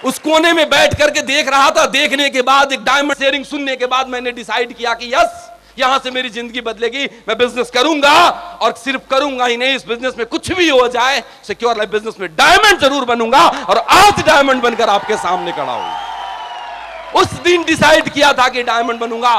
उस कोने में बैठ करके देख रहा था। देखने के बाद, एक डायमंड शेयरिंग सुनने के बाद मैंने डिसाइड किया कि यस, यहां से मेरी जिंदगी बदलेगी। मैं बिजनेस करूंगा, और सिर्फ करूंगा ही नहीं, इस बिजनेस में कुछ भी हो जाए, सिक्योर लाइफ बिजनेस में डायमंड जरूर बनूंगा। और आज डायमंड बनकर आपके सामने खड़ा हूं। उस दिन डिसाइड किया था कि डायमंड बनूंगा।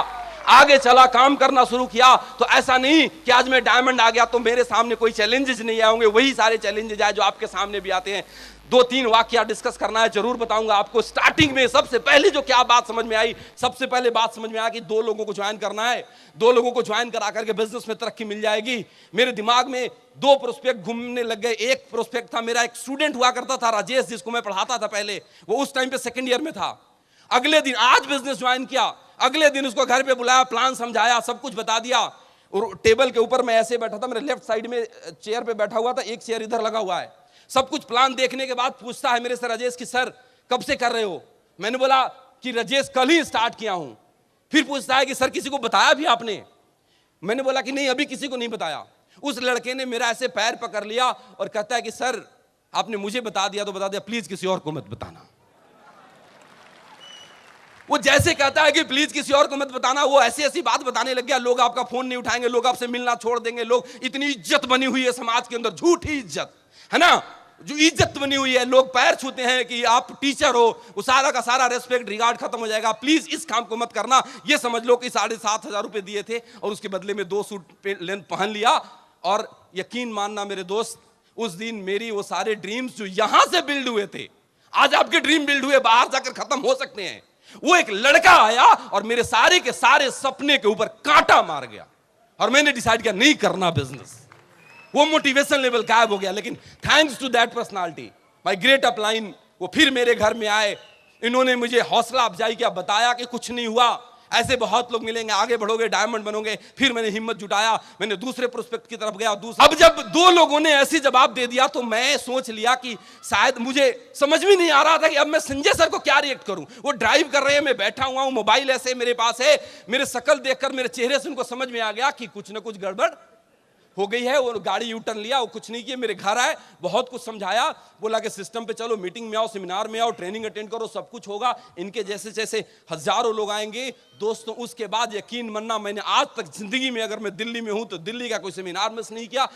आगे चला, काम करना शुरू किया, तो ऐसा नहीं कि आज मैं डायमंड आ गया तो मेरे सामने कोई चैलेंजेस नहीं आएंगे। वही सारे चैलेंजेस आए जो आपके सामने भी आते हैं। 2-3 वाकया डिस्कस करना है, जरूर बताऊंगा आपको। स्टार्टिंग में सबसे पहले जो क्या बात समझ में आई, सबसे पहले बात समझ में आया कि 2 लोगों को ज्वाइन करना है। 2 लोगों को ज्वाइन करा करके बिजनेस में तरक्की मिल जाएगी। मेरे दिमाग में 2 प्रोस्पेक्ट घूमने लग गए। एक प्रोस्पेक्ट था, मेरा एक स्टूडेंट हुआ करता था राजेश, जिसको मैं पढ़ाता था पहले, वो उस टाइम पे 2nd ईयर में था। अगले दिन, आज बिजनेस ज्वाइन किया, अगले दिन उसको घर पे बुलाया, प्लान समझाया, सब कुछ बता दिया। और टेबल के ऊपर मैं ऐसे बैठा था, मेरे लेफ्ट साइड में चेयर पे बैठा हुआ था, एक चेयर इधर लगा हुआ है। सब कुछ प्लान देखने के बाद पूछता है मेरे से, राजेश कि सर कब से कर रहे हो? मैंने बोला कि राजेश कल ही स्टार्ट किया हूं। फिर पूछता है कि सर किसी को बताया भी आपने? मैंने बोला कि नहीं, अभी किसी को नहीं बताया। उस लड़के ने मेरा ऐसे पैर पकड़ लिया और कहता है कि सर आपने मुझे बता दिया तो बता दिया, प्लीज किसी और को मत बताना। वो जैसे कहता है कि प्लीज किसी और को मत बताना, वो ऐसी ऐसी बात बताने लग गया। लोग आपका फोन नहीं उठाएंगे, लोग आपसे मिलना छोड़ देंगे, लोग, इतनी इज्जत बनी हुई है समाज के अंदर, झूठी इज्जत है ना, जो इज्जत बनी हुई है, लोग पैर छूते हैं कि आप टीचर हो, वो सारा का सारा रेस्पेक्ट, रिगार्ड खत्म हो जाएगा। प्लीज इस काम को मत करना। ये समझ लो कि 7,500 रुपए दिए थे और उसके बदले में 2 सूट लेंथ पहन लिया। और यकीन मानना मेरे दोस्त, उस दिन मेरी वो सारे ड्रीम्स जो यहां से बिल्ड हुए थे, आज आपके ड्रीम बिल्ड हुए, बाहर जाकर खत्म हो सकते हैं। वो एक लड़का आया और मेरे सारे के सारे सपने के ऊपर कांटा मार गया, और मैंने डिसाइड किया नहीं करना बिजनेस। वो मोटिवेशन लेवल गायब हो गया। लेकिन thanks to that personality, my great upline, वो फिर मेरे घर में आए। इन्होंने मुझे हौसला अफजाई किया, बताया कि कुछ नहीं हुआ, ऐसे बहुत लोग मिलेंगे, आगे बढ़ोगे, डायमंड बनोगे। फिर मैंने हिम्मत जुटाया, मैंने दूसरे प्रोस्पेक्ट की तरफ गया। अब जब 2 लोगों ने ऐसी जवाब दे दिया तो मैं सोच लिया कि शायद, मुझे समझ में नहीं आ रहा था कि अब मैं संजय सर को क्या रिएक्ट करूं। वो ड्राइव कर रहे हैं, मैं बैठा हुआ हूं, मोबाइल ऐसे मेरे पास है। मेरे शक्ल देखकर, मेरे चेहरे से उनको समझ में आ गया कि कुछ ना कुछ गड़बड़ हो गई है। वो गाड़ी यू टर्न लिया, वो कुछ नहीं किया, मेरे घर आए, बहुत कुछ समझाया, बोला कि सिस्टम पे चलो, मीटिंग में आओ, सेमिनार में आओ, ट्रेनिंग अटेंड करो, सब कुछ होगा। इनके जैसे जैसे हजारों लोग आएंगे दोस्तों। उसके बाद यकीन मानना, मैंने आज तक जिंदगी में, अगर मैं दिल्ली में हूं तो दिल्ली का कोई सेमिनार मिस नहीं किया,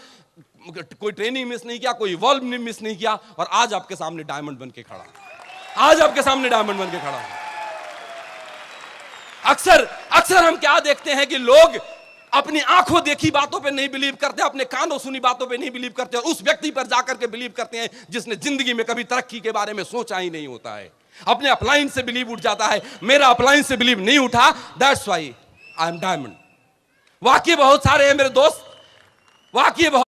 कोई ट्रेनिंग मिस नहीं किया, कोई इवॉल्व मिस नहीं किया। और आज आपके सामने डायमंड बन के खड़ा, आज आपके सामने डायमंड बन के खड़ा हूं। अक्सर हम क्या देखते हैं कि लोग अपनी आंखों देखी बातों पे नहीं बिलीव करते, अपने कानों सुनी बातों पे नहीं बिलीव करते, और उस व्यक्ति पर जाकर के बिलीव करते हैं जिसने जिंदगी में कभी तरक्की के बारे में सोचा ही नहीं होता है। अपने अपलाइन से बिलीव उठ जाता है। मेरा अपलाइन से बिलीव नहीं उठा, that's why I am diamond. वाकई बहुत सारे हैं मेरे दोस्त, वाकई बहुत